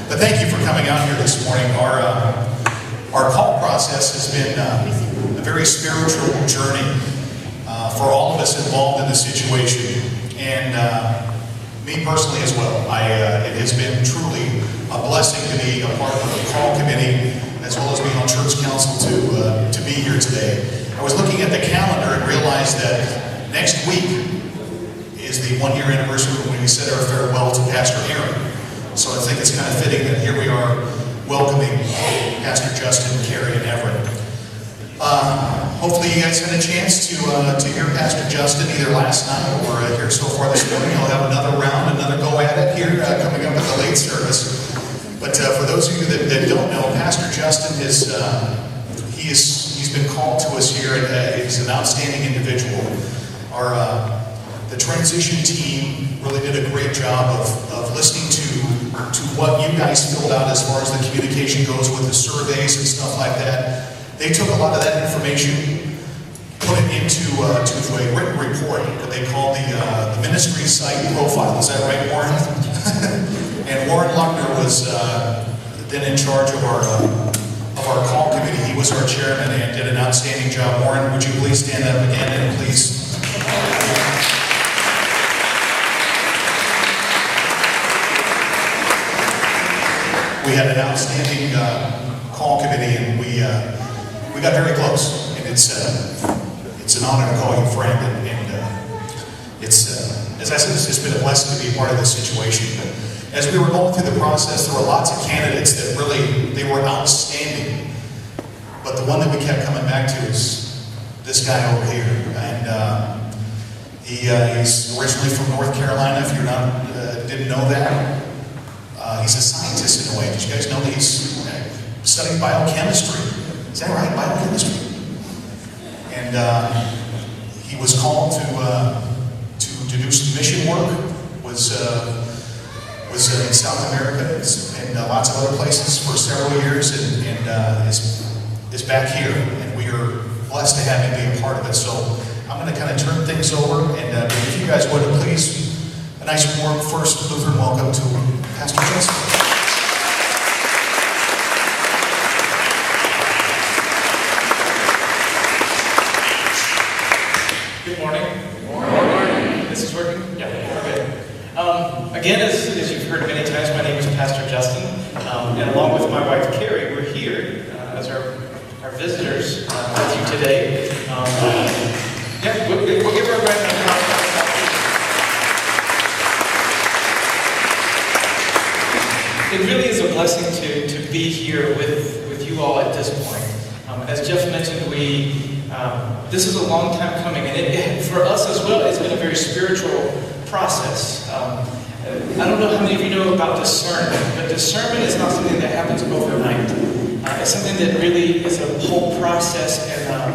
But thank you for coming out here this morning. Our call process has been a very spiritual journey for all of us involved in the situation, and me personally as well. It has been truly a blessing to be a part of the call committee, as well as being on church council to be here today. I was looking at the calendar and realized that next week is the one-year anniversary when we said our farewell to Pastor Aaron. So I think it's kind of fitting that here we are welcoming Pastor Justin, Carrie, and Everett. Hopefully you guys had a chance to hear Pastor Justin either last night or here so far this morning. He'll have another round, another go at it here coming up at the late service. But for those of you that don't know, Pastor Justin is he's been called to us here, and he's an outstanding individual. The transition team really did a great job of listening to what you guys filled out as far as the communication goes with the surveys and stuff like that. They took a lot of that information, put it into a written report that they called the ministry site profile. Is that right, Warren? And Warren Luckner was then in charge of our call committee. He was our chairman and did an outstanding job. Warren, would you please stand up again and please... We had an outstanding call committee, and we got very close. And it's an honor to call you friend, and it's as I said, it's just been a blessing to be a part of this situation. But as we were going through the process, there were lots of candidates that really they were outstanding. But the one that we kept coming back to is this guy over here, and he's originally from North Carolina. If you're not didn't know that. He's a scientist in a way. Did you guys know that he's studying biochemistry? Is that right? Biochemistry. And he was called to do some mission work. Was in South America and lots of other places for several years, and is back here. And we are blessed to have him be a part of it. So I'm going to kind of turn things over, and if you guys would please, a nice warm first Lutheran welcome to Pastor Justin. Good morning. Good morning. This is working? Yeah, okay. Again, as you've heard many times, my name is Pastor Justin, and along with my wife Carrie, we're here as our visitors with you today. We'll give her a round of applause. It really is a blessing to be here with you all at this point. As Jeff mentioned, this is a long time coming, and for us as well, it's been a very spiritual process. I don't know how many of you know about discernment, but discernment is not something that happens overnight. It's something that really is a whole process and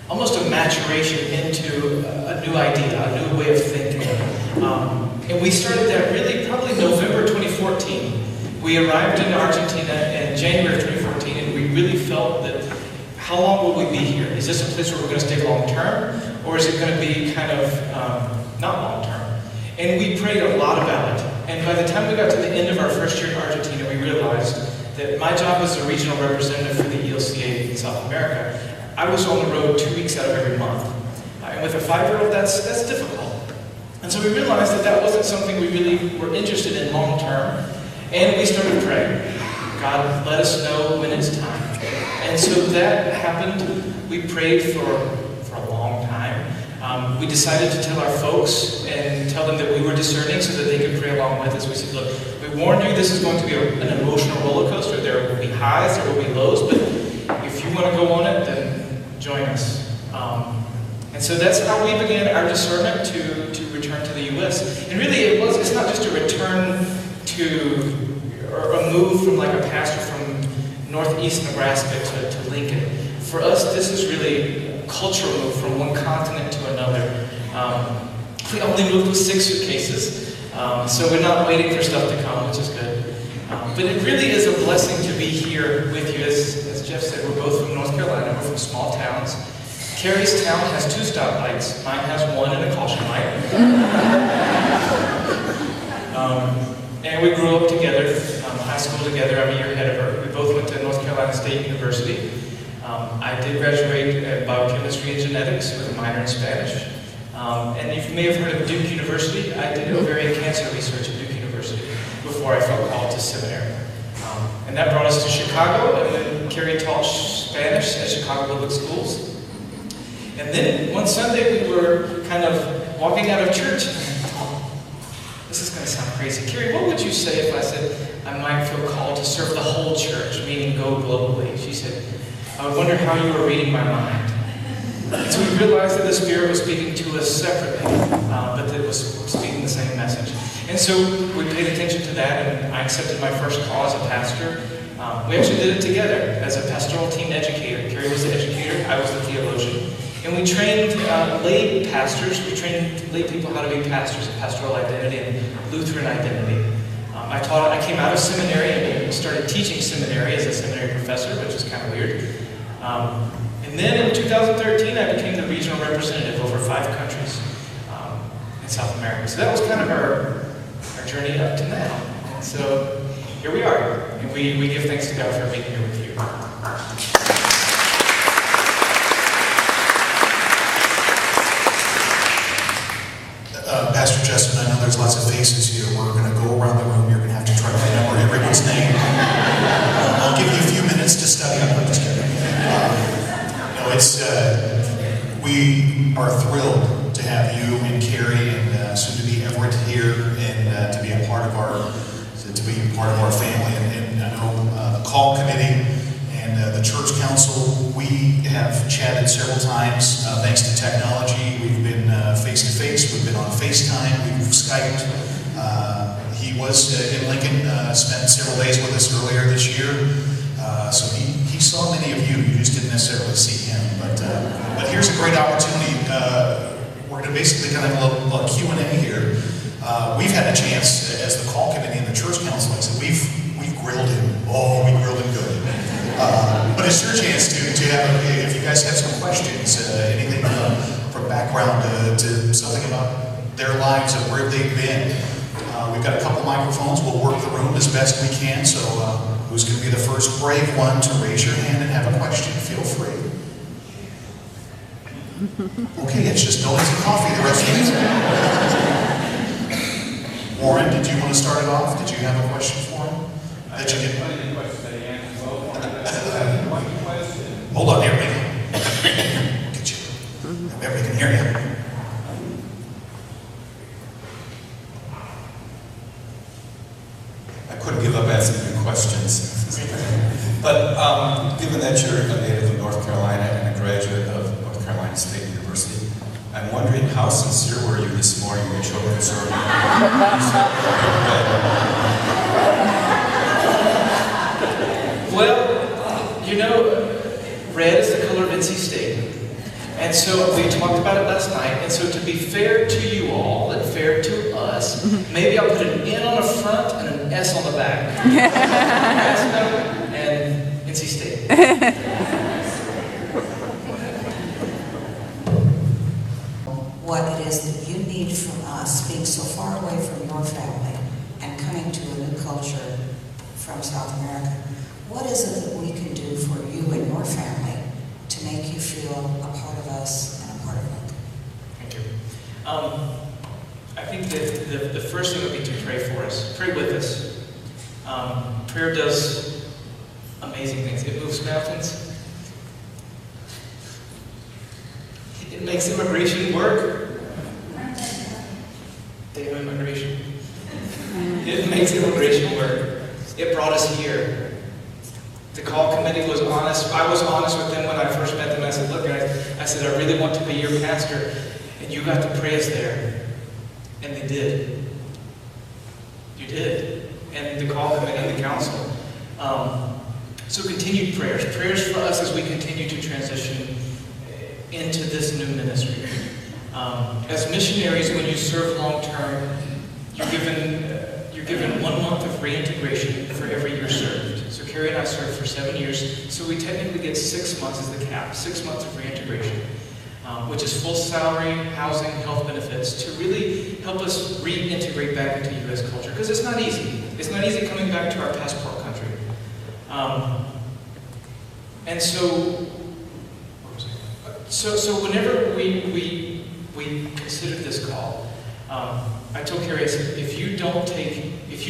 almost a maturation into a new idea, a new way of thinking. And we started that really probably November 2014. We arrived in Argentina in January of 2014, and we really felt that how long will we be here? Is this a place where we're going to stay long term, or is it going to be kind of not long term? And we prayed a lot about it. And by the time we got to the end of our first year in Argentina, we realized that my job as a regional representative for the ELCA in South America, I was on the road 2 weeks out of every month. And with a 5-year-old, that's difficult. And so we realized that wasn't something we really were interested in long term. And we started praying. God, let us know when it's time. And so that happened. We prayed for a long time. We decided to tell our folks and tell them that we were discerning so that they could pray along with us. We said, look, we warned you this is going to be an emotional roller coaster. There will be highs, there will be lows, but if you want to go on it, then join us. And so that's how we began our discernment to return to the U.S. And really it's not just a return or a move from like a pastor from northeast Nebraska to Lincoln. For us, this is really a cultural move from one continent to another. We only moved with 6 suitcases, so we're not waiting for stuff to come, which is good. But it really is a blessing to be here with you. As Jeff said, we're both from North Carolina. We're from small towns. Carrie's town has 2 stoplights. Mine has 1 and a caution light. And we grew up together. high school together. I'm a year ahead of her. We both went to North Carolina State University. I did graduate in biochemistry and genetics with a minor in Spanish. And you may have heard of Duke University. I did ovarian cancer research at Duke University before I felt called to seminary. And that brought us to Chicago, and then Carrie taught Spanish at Chicago Public Schools. And then one Sunday we were kind of walking out of church. This is going to sound crazy. Carrie, what would you say if I said I might feel called to serve the whole church, meaning go globally? She said, I would wonder how you were reading my mind. And so we realized that the Spirit was speaking to us separately, but that it was speaking the same message. And so we paid attention to that, and I accepted my first call as a pastor. We actually did it together as a pastoral team educator. Carrie was the educator, I was the theologian. And we trained lay pastors, we trained lay people how to be pastors in pastoral identity and Lutheran identity. I came out of seminary and started teaching seminary as a seminary professor, which is kind of weird. And then in 2013, I became the regional representative over 5 countries in South America. So that was kind of our journey up to now. And so here we are, and we give thanks to God for being here with you. Pastor Justin, I know there's lots of faces here. We're going to go around the room. You're going to have to try to remember everyone's name. I'll give you a few minutes to study. I'm just kidding. We are thrilled to have you and Carrie and soon to be Everett here and to be a part of our family. And I know the call committee and the church council. We have chatted several times thanks to technology. We've been face to face. We've been on FaceTime. We've Skyped. He was in Lincoln. Spent several days with us earlier this year. So he saw many of you. You just didn't necessarily see him. But here's a great opportunity. We're going to basically kind of have a little Q&A here. We've had a chance, as the call committee and the church council, like I said, we've grilled him. Oh, we grilled him good. But it's your chance to have, if you guys have some questions, anything from background to something about their lives and where they've been. We've got a couple microphones. We'll work the room as best we can. So who's going to be the first brave one to raise your hand and have a question? Feel free. Okay, it's just donuts and coffee the rest of the time. Warren, did you want to start it off? Did you have a question for him? That you get? Hold on, here we go. Get you. Everybody can hear you. I couldn't give up asking you questions. But given that you're a native of North Carolina and a graduate of North Carolina State University, I'm wondering how sincere were you this morning when children served? Well, you know, red is the color of NC State. And so we talked about it last night. And so to be fair to you all and fair to us, maybe I'll put an N on the front and an S on the back. And NC State. What it is that you need from us, being so far away from your family and coming to a new culture from South America. What is it that we can do for you and your family to make you feel a part of us and a part of Lincoln? Thank you. I think that the first thing would be to pray for us. Pray with us. Prayer does amazing things. It moves mountains. It makes immigration work. Damn immigration. It makes immigration work. It brought us here. The call committee was honest. I was honest with them when I first met them. I said, look guys, I said, I really want to be your pastor, and you got to pray us there. And they did. You did. And the call committee and the council. So continued prayers. Prayers for us as we continue to transition into this new ministry. As missionaries, when you serve long term, you're given 1 month of reintegration for every year served. So Carrie and I served for 7 years, so we technically get 6 months as the cap, 6 months of reintegration, which is full salary, housing, health benefits, to really help us reintegrate back into U.S. culture, because it's not easy. It's not easy coming back to our passport country. And so whenever we considered this call, I told Carrie, I said, if you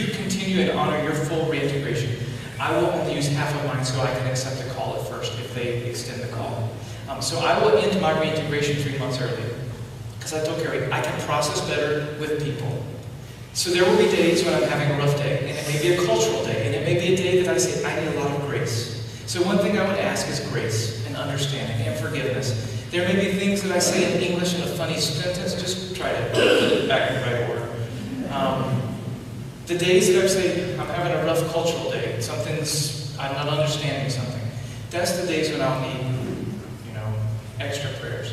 continue and honor your full reintegration, I will only use half of mine so I can accept the call at first if they extend the call. So I will end my reintegration 3 months early. Because I told Carrie, I can process better with people. So there will be days when I'm having a rough day, and it may be a cultural day, and it may be a day that I say, I need a lot of grace. So one thing I would ask is grace, and understanding, and forgiveness. There may be things that I say in English in a funny sentence, just try to put it back in the right order. The days that I say, I'm having a rough cultural day, I'm not understanding something, that's the days when I'll need, extra prayers.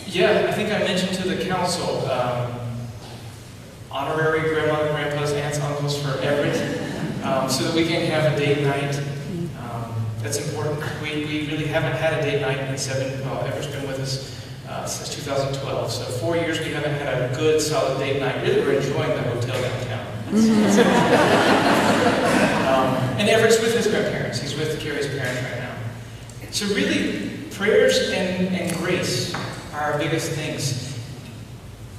Yeah, I think I mentioned to the council, honorary grandma, grandpas, aunts, uncles for Everett, so that we can have a date night. That's important. We really haven't had a date night in Everett's been with us since 2012, so 4 years we haven't had a good, solid date night. Really, we're enjoying the hotel downtown. And Everett's with his grandparents. He's with Carrie's parents right now. So really, prayers and grace are our biggest things.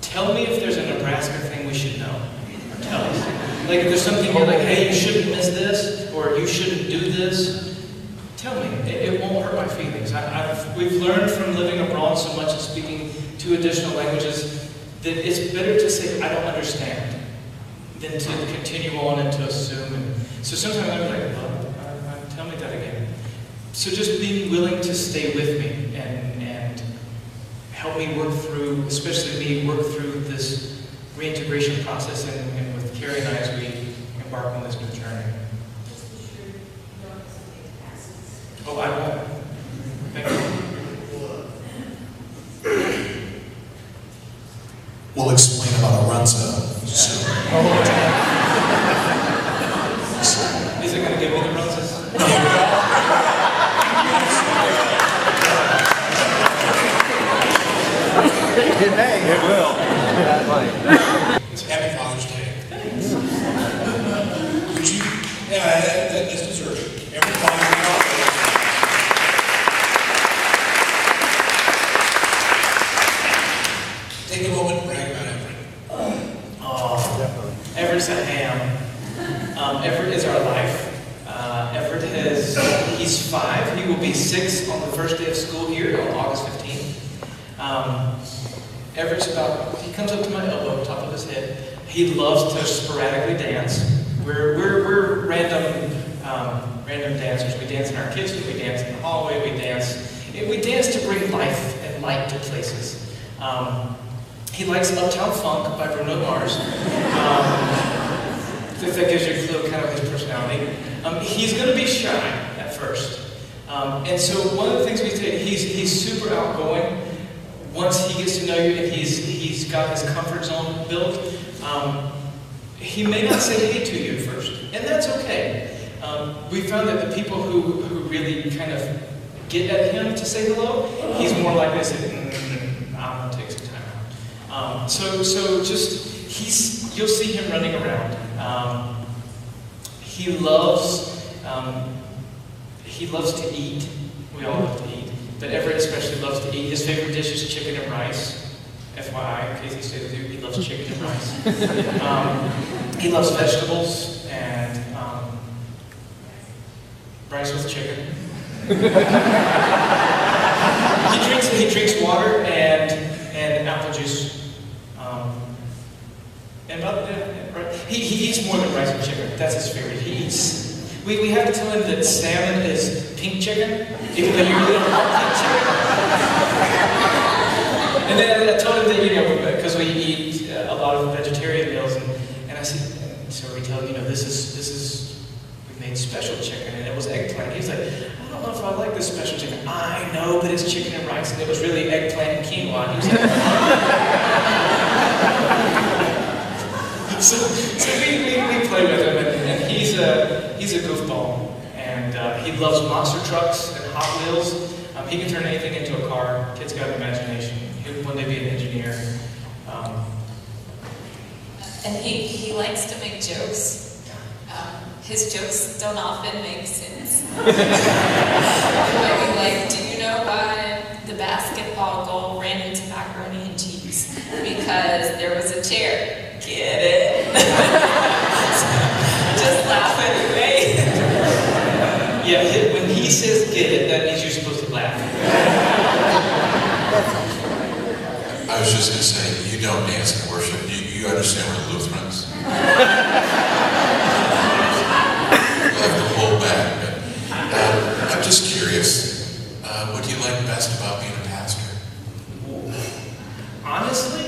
Tell me if there's a Nebraska thing we should know. Or tell us. Like if there's something you're like, hey, you shouldn't miss this, or you shouldn't do this, tell me. It won't hurt my feelings. We've learned from living abroad so much and speaking 2 additional languages that it's better to say, I don't understand, than to continue on and to assume. And so sometimes I'm like, well, tell me that again. So just being willing to stay with me and help me work through, especially me, work through this reintegration process and with Carrie and I as we embark on this new journey. Oh, I won't. Thank you. We'll explain about Aranza soon. Is it going to give me the roses? It may. It will. It's Happy Father's Day. Would you? Yeah, that's deserving. Every Father's Day. Take a moment and brag about Everett. Oh, Everett's a ham. Everett is our life. Everett he's 5. He will be 6 on the first day of school here on August 15th. Everett's he comes up to my elbow, top of his head. He loves to sporadically dance. We're random dancers. We dance in our kitchen, we dance in the hallway, we dance to bring life and light to places. He likes Uptown Funk by Bruno Mars. If that gives you a clue kind of his personality. He's going to be shy at first. And so one of the things we say, he's super outgoing. Once he gets to know you and he's got his comfort zone built, he may not say hey to you first. And that's okay. We found that the people who really kind of get at him to say hello, he's more likely to say, I'm going to take some time out. You'll see him running around. He loves to eat. We all love to eat. But Everett especially loves to eat. His favorite dish is chicken and rice. FYI, in case he stays with you, he loves chicken and rice. He loves vegetables and rice with chicken. He drinks water and apple juice. He eats more than rice and chicken. That's his favorite. He eats. We have to tell him that salmon is pink chicken, even though you really don't want pink chicken. And then I told him that, because we eat a lot of vegetarian meals, and I said, so we tell him, we made special chicken, and it was eggplant. He was like, I don't know if I like this special chicken. I know, but it's chicken and rice, and it was really eggplant and quinoa. And he was like, so we play with him, and he's a goofball, and he loves monster trucks and Hot Wheels. He can turn anything into a car. Kid's got an imagination. He'll one day be an engineer. And he likes to make jokes. His jokes don't often make sense. It might be like, do you know why the basketball goal ran into macaroni and cheese? Because there was a chair. Get it? Just laugh anyway. Yeah, when he says get it, that means you're supposed to laugh. I was just going to say, you don't dance in worship. You understand we're Lutherans. You'll have to hold back. But, I'm just curious, what do you like best about being a pastor? Honestly,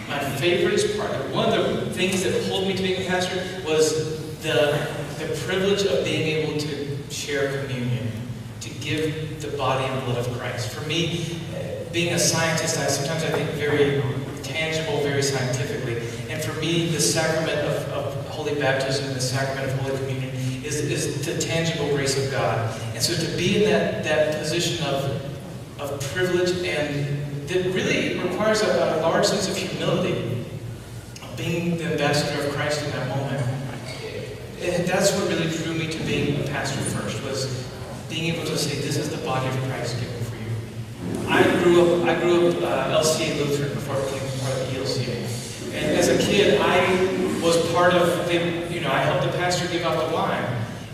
my favorite part, one of the things that pulled me to being a pastor was the privilege of being able to share communion, to give the body and blood of Christ. For me, being a scientist, sometimes I think very tangible, very scientifically. And for me, the sacrament of holy baptism and the sacrament of Holy Communion is the tangible grace of God. And so to be in that position of privilege, and that really requires a large sense of humility, of being the ambassador of Christ in that moment. And that's what really drew me to being a pastor first, was being able to say, this is the body of Christ given for you. I grew up LCA Lutheran before I became part of the ELCA. And as a kid, I was part of, I helped the pastor give out the wine.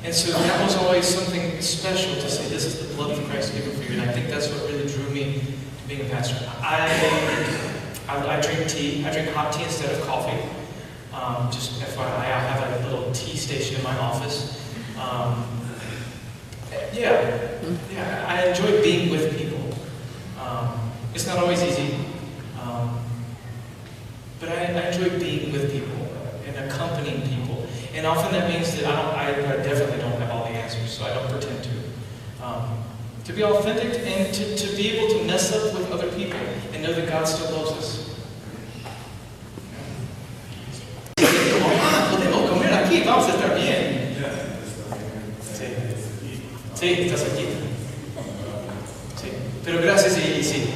And so that was always something special to say, this is the blood of Christ given for you. And I think that's what really drew me to being a pastor. I drink tea. I drink hot tea instead of coffee. Just FYI, I have a little tea station in my office. I enjoy being with people. It's not always easy, but I enjoy being with people and accompanying people. And often that means that I definitely don't have all the answers, so I don't pretend to. To be authentic and to be able to mess up with other people and know that God still loves us. Podemos comer aquí, vamos a estar bien. Sí, estás aquí. Sí, pero gracias y sí.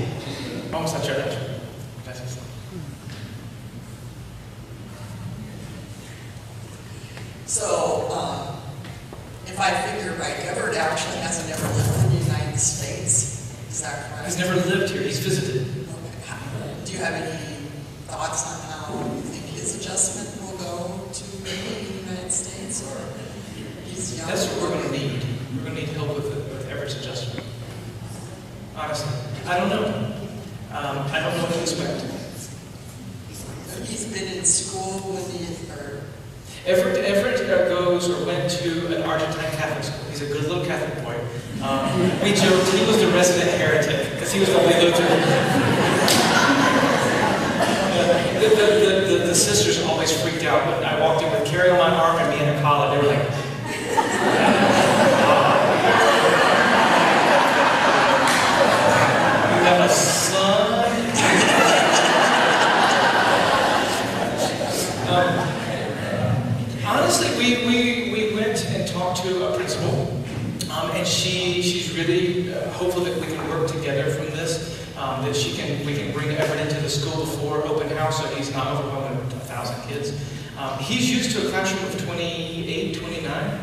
Vamos a charlar. Gracias. So, if I figure right, Everett actually hasn't ever lived in the United States. Is that correct? He's never lived here. He's visited. Okay. Do you have any thoughts on how you think his adjustment will go to living in the United States, or he's young? That's what we're going to need. We're going to need help with Everett's adjustment. Honestly, I don't know. I don't know what to expect. He's been in school with the, Everett goes or went to an Argentine Catholic school. He's a good little Catholic boy. We joked he was the resident heretic because he was the only Lutheran. The sisters always freaked out when I walked in with Carrie on my arm and me in a collar. They were like, "You have a son?" Honestly, we went and talked to a principal, and she's really hopeful that we can work together from this. That we can bring Everett into the school before open house, so he's not overwhelmed with 1,000 kids. He's used to a classroom of 28, 29.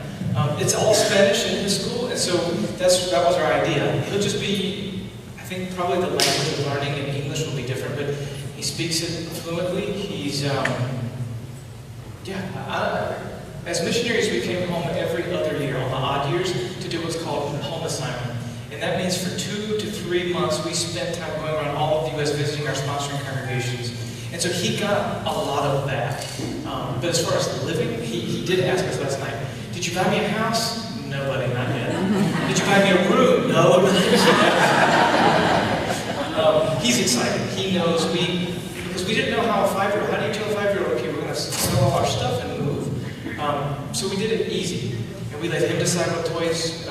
It's all Spanish in his school, and so that was our idea. He'll just be, I think, probably the language of learning in English will be different, but he speaks it fluently. He's as missionaries, we came home every other year on the odd years to do what's called home assignment. And that means for 2 to 3 months, we spent time going around all of the U.S. visiting our sponsoring congregations. And so he got a lot of that. But as far as living, he did ask us last night, did you buy me a house? Nobody, not yet. Did you buy me a room? No. He's excited. He knows because we didn't know how do you tell a 5-year-old, okay, we're going to sell all our stuff and move. So we did it easy. And we let him decide what toys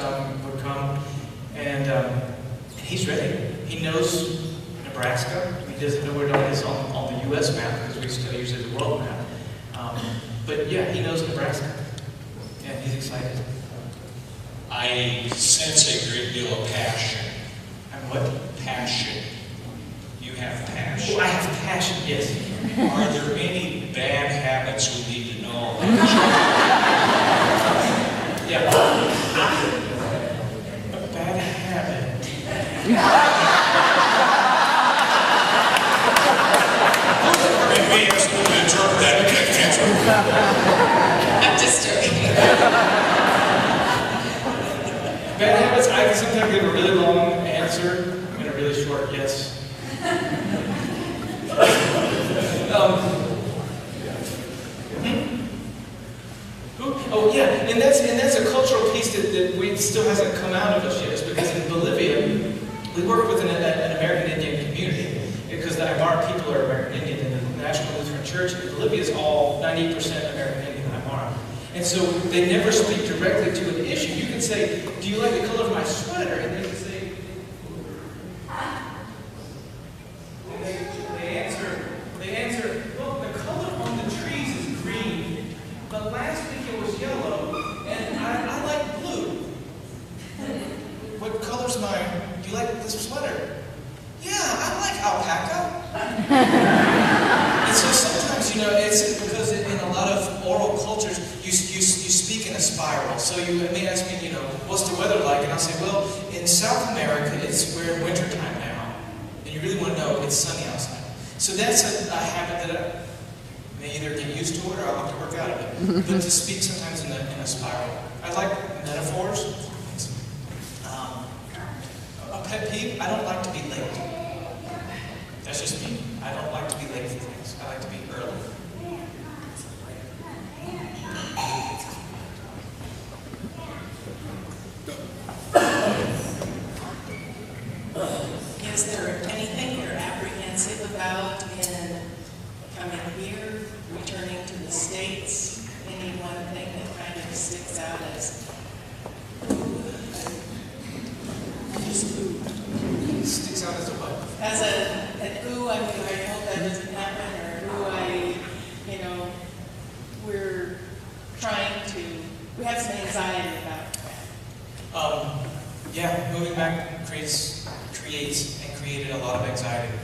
would come. And he's ready. He knows Nebraska. He doesn't know where it is on the U.S. map because we still use it as a world map. But yeah, he knows Nebraska. And he's excited. I sense a great deal of passion. And what? Passion. You have passion. Oh, I have passion, yes. Are there any bad habits we need to know? Yeah. A bad habit. Maybe ask them to interpret that. I'm just joking. Bad habits, I can sometimes give a really long answer and a really short yes. Oh yeah, and that's a cultural piece that we still hasn't come out of us yet. Is because in Bolivia, we work with an American Indian community because the Aymara people are American Indian, and the National Lutheran Church in Bolivia is all 90% American Indian Aymara. And so they never speak directly to an issue. You can say, "Do you like the color of my sweater?" And they can say, they answer, "Well, the color on the trees is green, but last week it was yellow, and I like blue." "What color's mine? Do you like this sweater?" "Yeah, I like alpaca." And so sometimes, it's because in a lot of oral cultures, you speak in a spiral. So you may ask me, what's the weather like? And I'll say, well, in South America, we're in wintertime now. And you really want to know, it's sunny outside. So that's a habit that I may either get used to it or I'll have to work out of it. But to speak sometimes in a spiral. I like metaphors. A pet peeve, I don't like to be late. That's just me. I don't like to be late for things. I like to be early. Is there anything you're apprehensive about in coming here, returning to the States? Any one thing that kind of sticks out as just ooh? Sticks out as a what? As an ooh, I hope that doesn't happen, or ooh, we're trying to, we have some anxiety about that. Yeah, moving back creates and created a lot of anxiety.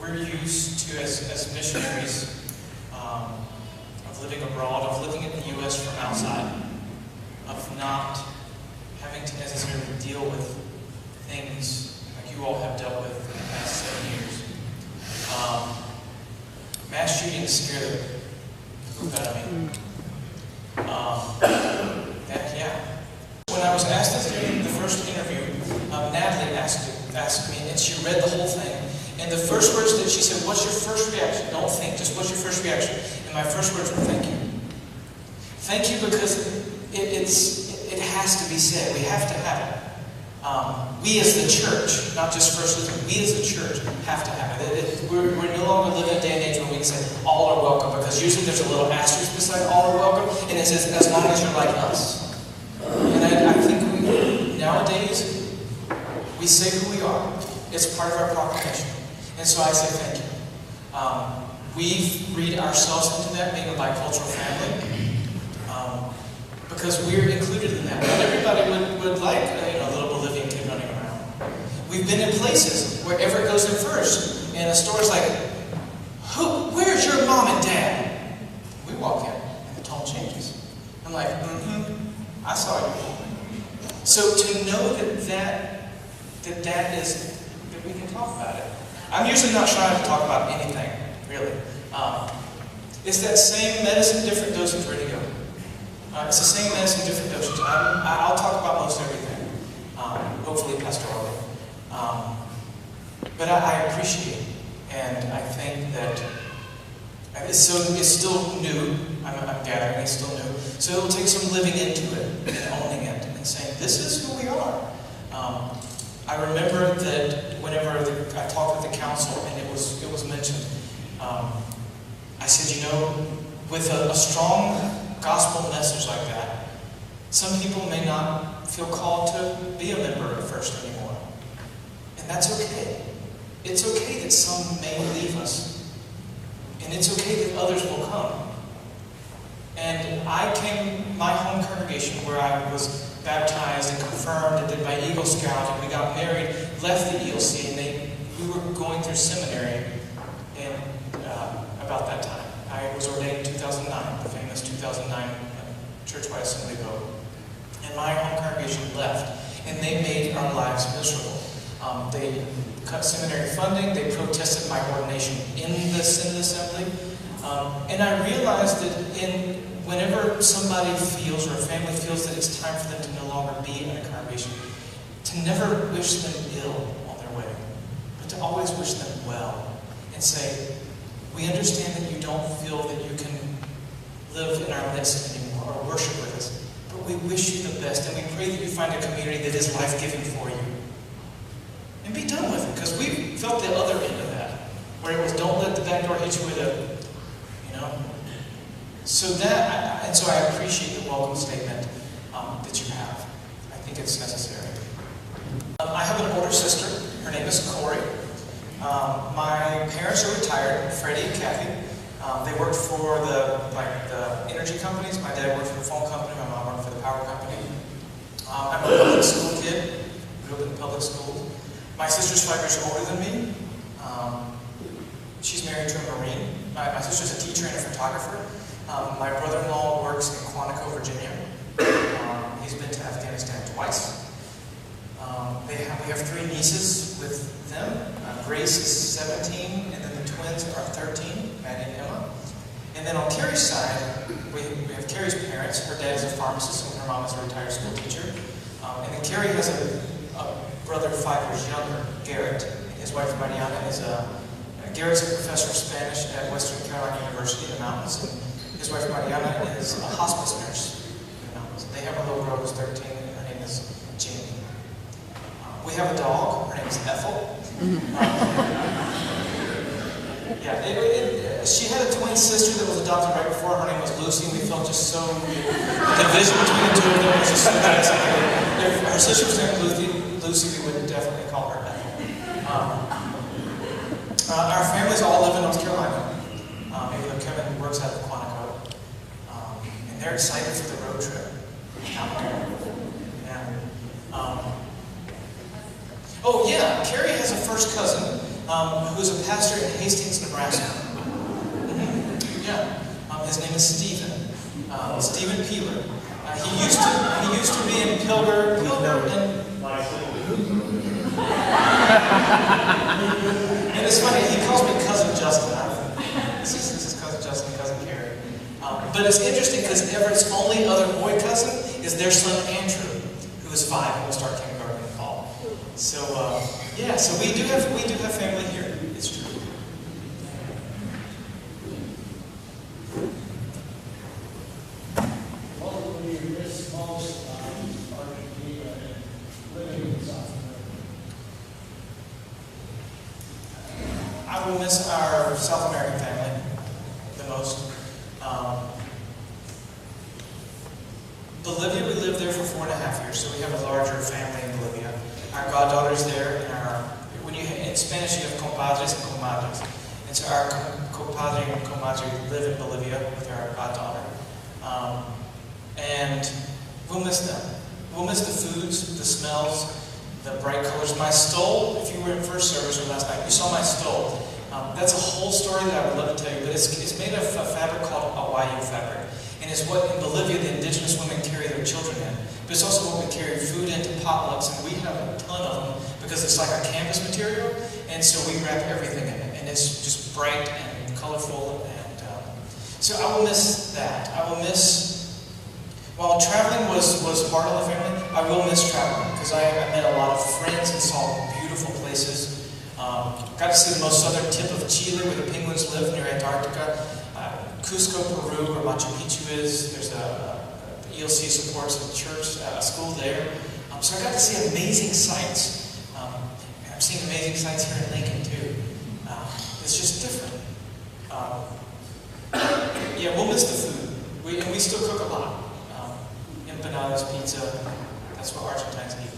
We're used to, as missionaries, of living abroad, of living in the U.S. from outside, of not having to necessarily deal with things like you all have dealt with in the past 7 years. Mass shootings scare the poop out of me. When I was asked to do the first interview, Natalie asked me, and she read the whole thing. And the first words that she said, "What's your first reaction?" Don't think, just what's your first reaction? And my first words were, "Thank you." Thank you, because it has to be said. We have to have it. We as the church, not just First Lutheran, we as the church have to have it. We're no longer living in a day and age where we can say, all are welcome, because usually there's a little asterisk beside all are welcome, and it says, as long as you're like us. And I think nowadays, we say who we are. It's part of our proclamation. And so I say thank you. We read ourselves into that, being a bicultural family, because we're included in that. Not everybody would like a little Bolivian kid running around. We've been in places where Everett goes in first, and the store's like, where's your mom and dad? We walk in, and the tone changes. I'm like, I saw you. So to know that we can talk about it. I'm usually not shy to talk about anything, really. It's that same medicine, different dosage, ready to go. It's the same medicine, different dosage. I'll talk about most everything, hopefully pastorally. But I appreciate it, and I think that it's still new. I'm gathering it's still new. So it'll take some living into it and owning it and saying, this is who we are. I remember that whenever I talked with the council and it was mentioned, I said, with a strong gospel message like that, some people may not feel called to be a member of First anymore. And that's okay. It's okay that some may leave us. And it's okay that others will come. And my home congregation, where I was baptized and confirmed and did my Eagle Scout, and we got married, left the ELC, and we were going through seminary in about that time. I was ordained in 2009, the famous 2009 church-wide assembly vote. And my home congregation left, and they made our lives miserable. They cut seminary funding, they protested my ordination in the Synod Assembly, and I realized that whenever somebody feels, or a family feels, that it's time for them to no longer be in a congregation, to never wish them ill on their way, but to always wish them well, and say, we understand that you don't feel that you can live in our midst anymore, or worship with us, but we wish you the best, and we pray that you find a community that is life-giving for you. And be done with it, because we felt the other end of that, where it was, don't let the back door hit you with a, So I appreciate the welcome statement that you have. I think it's necessary. I have an older sister. Her name is Corey. My parents are retired, Freddie and Kathy. They worked for the energy companies. My dad worked for the phone company. My mom worked for the power company. I'm a public school kid. Grew up in public schools. My sister's 5 years older than me. She's married to a Marine. My sister's a teacher and a photographer. My brother-in-law works in Quantico, Virginia. He's been to Afghanistan twice. We have 3 nieces with them. Grace is 17, and then the twins are 13, Maddie and Emma. And then on Carrie's side, we have Carrie's parents. Her dad is a pharmacist, and her mom is a retired school teacher. And then Carrie has a brother 5 years younger, Garrett. His wife Mariana is Garrett's a professor of Spanish at Western Carolina University in the mountains. And his wife Mariana is a hospice nurse in the mountains. They have a little girl who's 13, and her name is Jamie. We have a dog. Her name is Ethel. She had a twin sister that was adopted right before. Her name was Lucy, and we felt just so the division between the two of them was just so drastic. If her sister was named Lucy, we would definitely call her Ethel. Our families all live in North Carolina. Even though Kevin works out of Quantico, and they're excited for the road trip out there. Carrie has a first cousin who's a pastor in Hastings, Nebraska. His name is Stephen. Stephen Peeler. He used to be in Pilger and it's funny, he calls me Cousin Justin. This is Cousin Justin, Cousin Carrie. But it's interesting because Everett's only other boy cousin is their son Andrew, who is 5 and will start kindergarten in the fall. So we do have family here. It's true. What will you miss most about Argentina and living in South America? I will miss our South American family the most. Bolivia, we lived there for 4.5 years, so we have a larger family in Bolivia. Our goddaughter's there, and in Spanish you have compadres and comadres. And so our compadre and comadre live in Bolivia with our goddaughter. And we'll miss them. We'll miss the foods, the smells, the bright colors. My stole, if you were in first service or last night, you saw my stole. That's a whole story that I would love to tell you, but it's made of a fabric called Awayu fabric. And it's what in Bolivia the indigenous women carry their children in. But it's also what we carry food into potlucks, and we have a ton of them because it's like a canvas material, and so we wrap everything in it. And it's just bright and colorful, and so I will miss that. I will miss, while traveling was hard on the family, I will miss traveling because I met a lot of friends and saw beautiful places. Got to see the most southern tip of Chile where the penguins live near Antarctica. Cusco, Peru, where Machu Picchu is. There's the ELC supports a church, a school there. So I got to see amazing sights. And I'm seeing amazing sights here in Lincoln too. It's just different. We'll miss the food. We still cook a lot. Empanadas, pizza, that's what Argentines eat.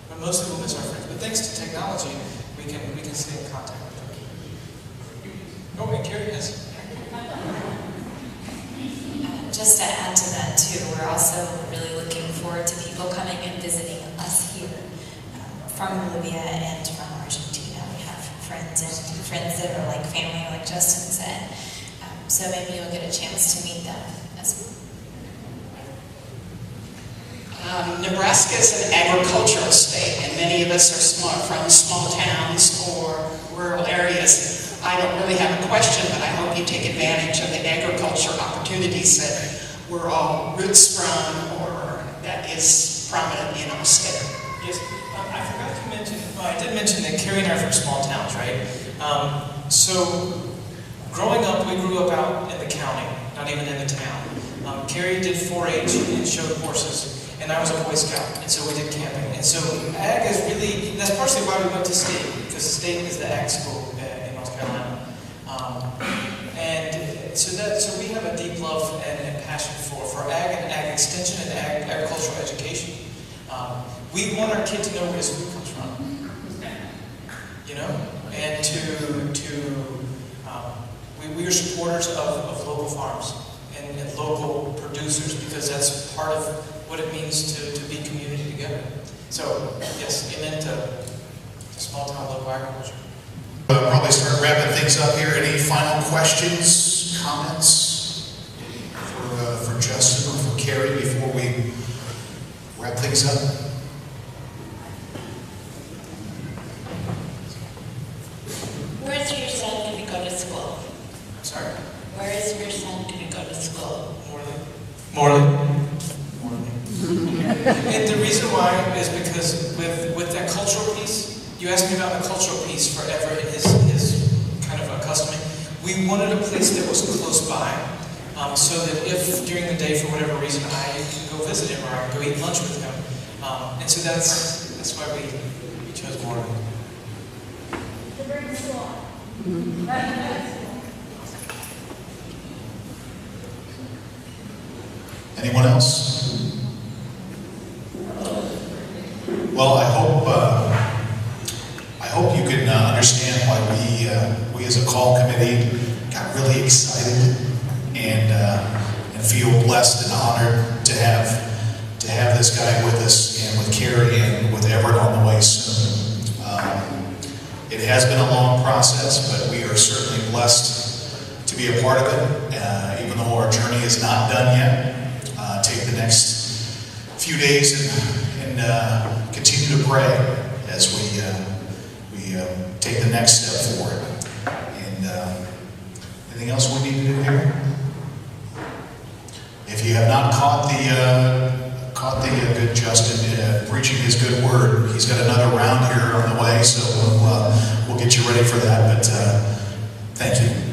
But mostly we'll miss our friends. But thanks to technology, we can stay in contact with them. Oh, and Carrie has. Just to add to that too, we're also really looking forward to people coming and visiting us here from Bolivia and from Argentina. We have friends and friends that are like family, like Justin said. So maybe you'll get a chance to meet them as well. Nebraska is an agricultural state, and many of us are from small towns or rural areas. I don't really have a question, but I hope you take advantage of the agriculture opportunities that we're all roots from or that is prominent in our state. Yes, I forgot to mention, well, I did mention that Carrie and I are from small towns, right? So growing up, we grew up out in the county, not even in the town. Carrie did 4-H and showed horses. And I was a Boy Scout, and so we did camping. And so ag is really, that's partially why we went to state, because state is the ag school in North Carolina. And so we have a deep love and passion for ag and ag extension and agricultural education. We want our kid to know where his food comes from, you know, and we are supporters of local farms and local producers, because that's part of what it means to be community together. So, yes, amen to small town local agriculture. We'll probably start wrapping things up here. Any final questions, comments for Justin or for Carrie before we wrap things up? Where's your son going to go to school? I'm sorry? Where is your son going to go to school? Morley. And the reason why is because with that cultural piece, you asked me about the cultural piece for Everett and his kind of accustoming. We wanted a place that was close by, so that if during the day, for whatever reason, I can go visit him or I can go eat lunch with him. And so that's why we chose Morley. Anyone else? Well, I hope you can understand why we as a call committee got really excited and feel blessed and honored to have this guy with us, and with Carrie and with Everett on the way soon. It has been a long process, but we are certainly blessed to be a part of it, even though our journey is not done yet. Take the next few days and continue to pray as we take the next step forward. And anything else we need to do here? If you have not caught the good Justin preaching his good word, he's got another round here on the way, so we'll get you ready for that. But thank you.